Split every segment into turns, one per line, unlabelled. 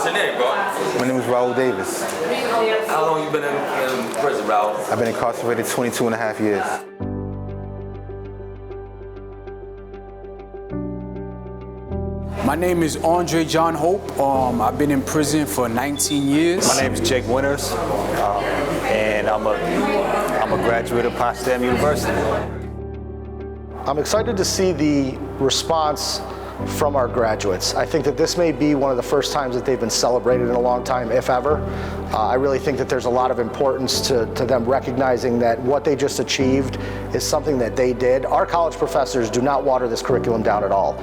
What's your name, bro?
My name is Raul Davis.
How long you been in prison, Raul?
I've been incarcerated 22 and a half years.
My name is Andre John Hope. I've been in prison for 19 years.
My name is Jake Winters, and I'm a graduate of Potsdam University.
I'm excited to see the response from our graduates. I think that this may be one of the first times that they've been celebrated in a long time, if ever. I really think that there's a lot of importance to them recognizing that what they just achieved is something that they did. Our college professors do not water this curriculum down at all.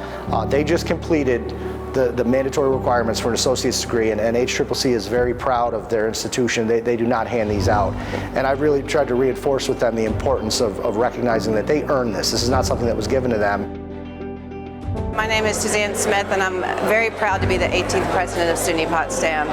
They just completed the mandatory requirements for an associate's degree, and HCCC is very proud of their institution. They do not hand these out. And I've really tried to reinforce with them the importance of recognizing that they earned this. This is not something that was given to them.
My name is Suzanne Smith, and I'm very proud to be the 18th president of SUNY Potsdam.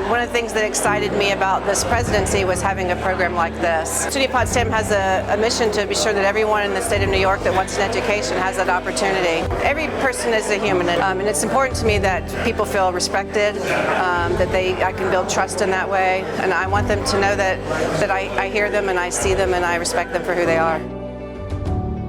One of the things that excited me about this presidency was having a program like this. SUNY Potsdam has a mission to be sure that everyone in the state of New York that wants an education has that opportunity. Every person is a human, and it's important to me that people feel respected, that I can build trust in that way, and I want them to know that I hear them and I see them and I respect them for who they are.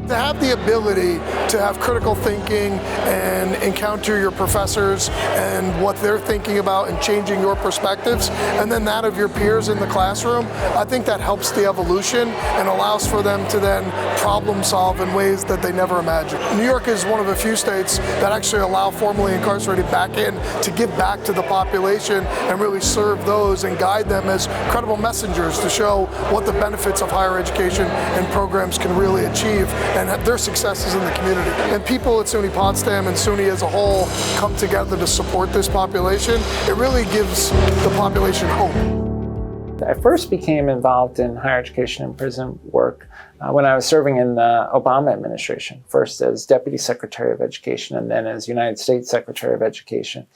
To have the ability to have critical thinking and encounter your professors and what they're thinking about and changing your perspectives, and then that of your peers in the classroom, I think that helps the evolution and allows for them to then problem solve in ways that they never imagined. New York is one of the few states that actually allow formerly incarcerated back in to give back to the population and really serve those and guide them as credible messengers to show what the benefits of higher education and programs can really achieve and have their successes in the community. And people at SUNY Potsdam and SUNY as a whole come together to support this population. It really gives the population hope.
I first became involved in higher education and prison work when I was serving in the Obama administration, first as Deputy Secretary of Education and then as United States Secretary of Education,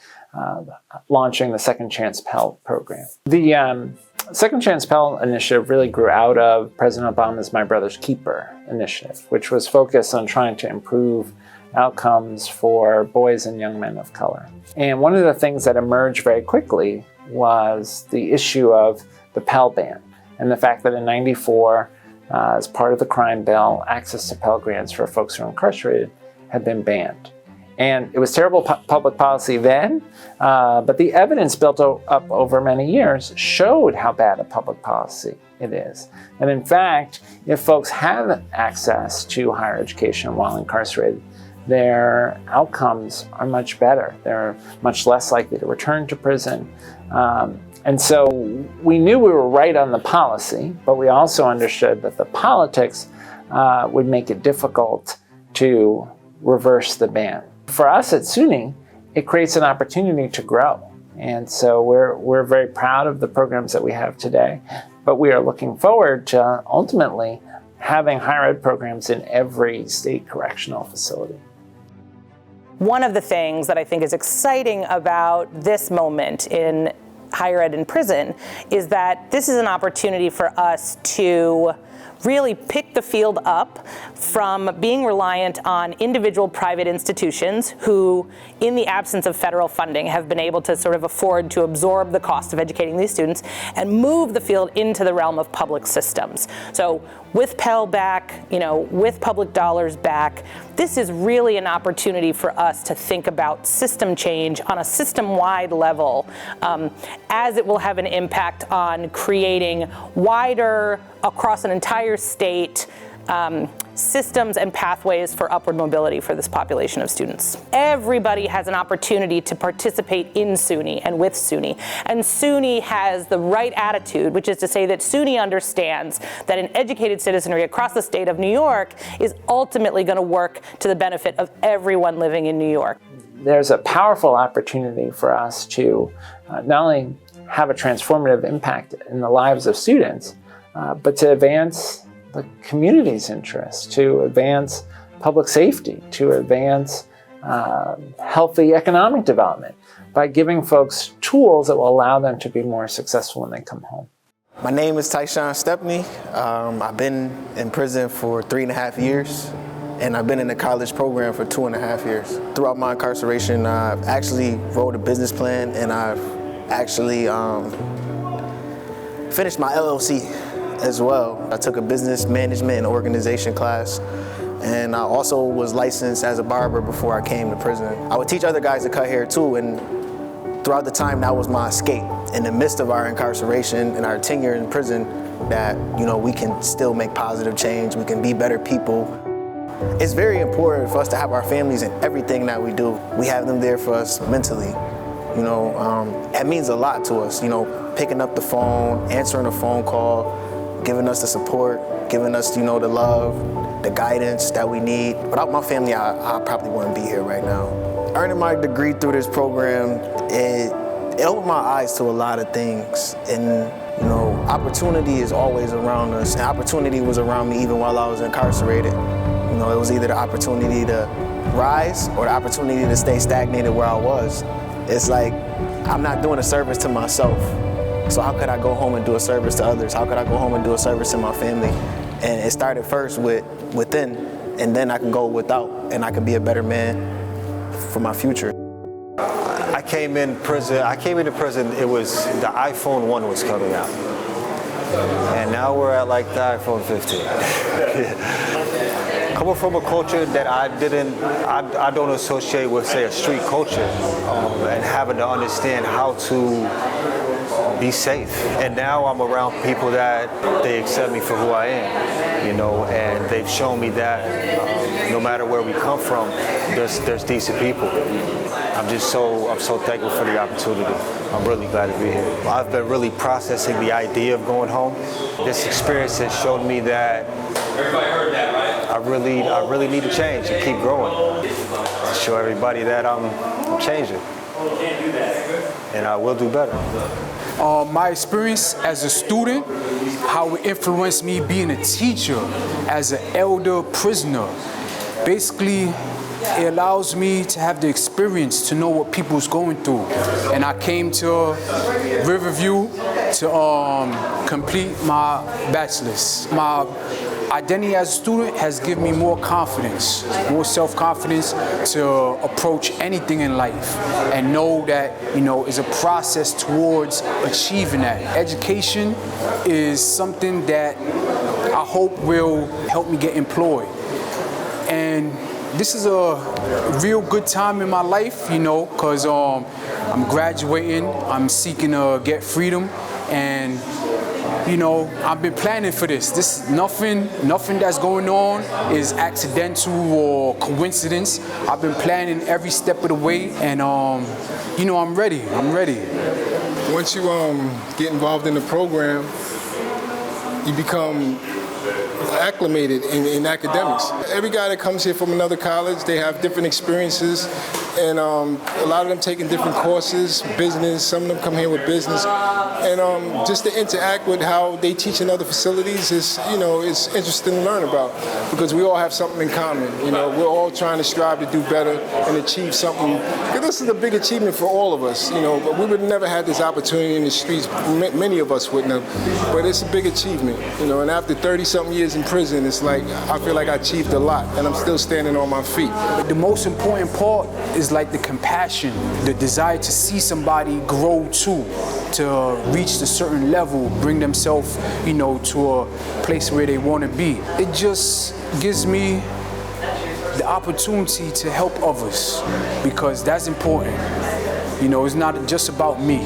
launching the Second Chance Pell program. The Second Chance Pell initiative really grew out of President Obama's My Brother's Keeper initiative, which was focused on trying to improve outcomes for boys and young men of color. And one of the things that emerged very quickly was the issue of the Pell ban and the fact that in '94, as part of the crime bill, access to Pell Grants for folks who are incarcerated had been banned. And it was terrible public policy then, but the evidence built up over many years showed how bad a public policy it is. And in fact, if folks have access to higher education while incarcerated, their outcomes are much better. They're much less likely to return to prison. And so we knew we were right on the policy, but we also understood that the politics would make it difficult to reverse the ban. For us at SUNY, it creates an opportunity to grow. And so we're very proud of the programs that we have today, but we are looking forward to ultimately having higher ed programs in every state correctional facility.
One of the things that I think is exciting about this moment in higher ed in prison is that this is an opportunity for us to really pick the field up from being reliant on individual private institutions who, in the absence of federal funding, have been able to sort of afford to absorb the cost of educating these students and move the field into the realm of public systems. So with Pell back, with public dollars back, this is really an opportunity for us to think about system change on a system-wide level, as it will have an impact on creating wider, across an entire state, systems and pathways for upward mobility for this population of students. Everybody has an opportunity to participate in SUNY and with SUNY. And SUNY has the right attitude, which is to say that SUNY understands that an educated citizenry across the state of New York is ultimately going to work to the benefit of everyone living in New York.
There's a powerful opportunity for us to not only have a transformative impact in the lives of students, but to advance the community's interests, to advance public safety, to advance healthy economic development by giving folks tools that will allow them to be more successful when they come home.
My name is Tyshawn Stepney. I've been in prison for 3.5 years. and I've been in the college program for 2.5 years. Throughout my incarceration, I've actually wrote a business plan, and I've actually finished my LLC as well. I took a business management and organization class, and I also was licensed as a barber before I came to prison. I would teach other guys to cut hair too, and throughout the time, that was my escape. In the midst of our incarceration and our tenure in prison, that, you know, we can still make positive change, we can be better people. It's very important for us to have our families in everything that we do. We have them there for us mentally. You know, it means a lot to us, you know, picking up the phone, answering a phone call, giving us the support, giving us, you know, the love, the guidance that we need. Without my family, I probably wouldn't be here right now. Earning my degree through this program, it opened my eyes to a lot of things. And, you know, opportunity is always around us. And opportunity was around me even while I was incarcerated. You know, it was either the opportunity to rise or the opportunity to stay stagnated where I was. It's like, I'm not doing a service to myself. So how could I go home and do a service to others? How could I go home and do a service to my family? And it started first within, and then I can go without, and I can be a better man for my future.
I came into prison, it was, the iPhone 1 was coming out. And now we're at like the iPhone 15. Coming from a culture that I don't associate with, say, a street culture, and having to understand how to be safe. And now I'm around people that they accept me for who I am, you know, and they've shown me that no matter where we come from, there's decent people. I'm so thankful for the opportunity. I'm really glad to be here. I've been really processing the idea of going home. This experience has shown me that I really need to change and keep growing. To show everybody that I'm changing. And I will do better.
My experience as a student, how it influenced me being a teacher, as an elder prisoner. Basically, it allows me to have the experience to know what people's going through. And I came to Riverview to complete my bachelor's. My identity as a student has given me more confidence, more self-confidence to approach anything in life and know that, you know, it's a process towards achieving that. Education is something that I hope will help me get employed. And this is a real good time in my life, you know, because I'm graduating, I'm seeking to get freedom, and you know, I've been planning for this. This nothing that's going on is accidental or coincidence. I've been planning every step of the way, and you know, I'm ready.
Once you get involved in the program, you become acclimated in academics. Every guy that comes here from another college, they have different experiences, and a lot of them taking different courses, business, some of them come here with business, and just to interact with how they teach in other facilities is, you know, it's interesting to learn about, because we all have something in common. You know, we're all trying to strive to do better and achieve something. This is a big achievement for all of us, you know, but we would have never had this opportunity in the streets. Many of us wouldn't have, but it's a big achievement, you know, and after 30-something years in prison, it's like, I feel like I achieved a lot, and I'm still standing on my feet.
But the most important part is like the compassion, the desire to see somebody grow too, to reach a certain level, bring themselves, you know, to a place where they want to be. It just gives me the opportunity to help others, because that's important. You know, it's not just about me.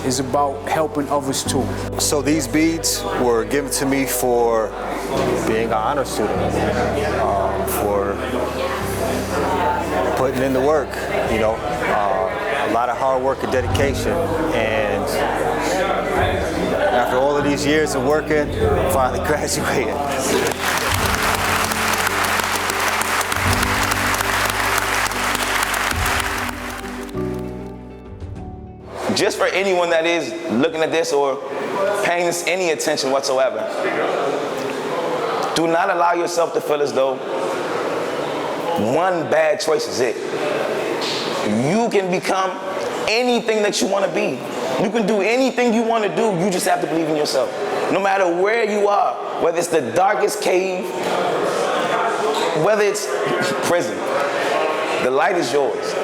It's about helping others too.
So these beads were given to me for being an honor student, for putting in the work, you know, a lot of hard work and dedication. And after all of these years of working, finally graduated.
Just for anyone that is looking at this or paying this any attention whatsoever, do not allow yourself to feel as though one bad choice is it. You can become anything that you want to be. You can do anything you want to do. You just have to believe in yourself. No matter where you are, whether it's the darkest cave whether it's prison, the light is yours.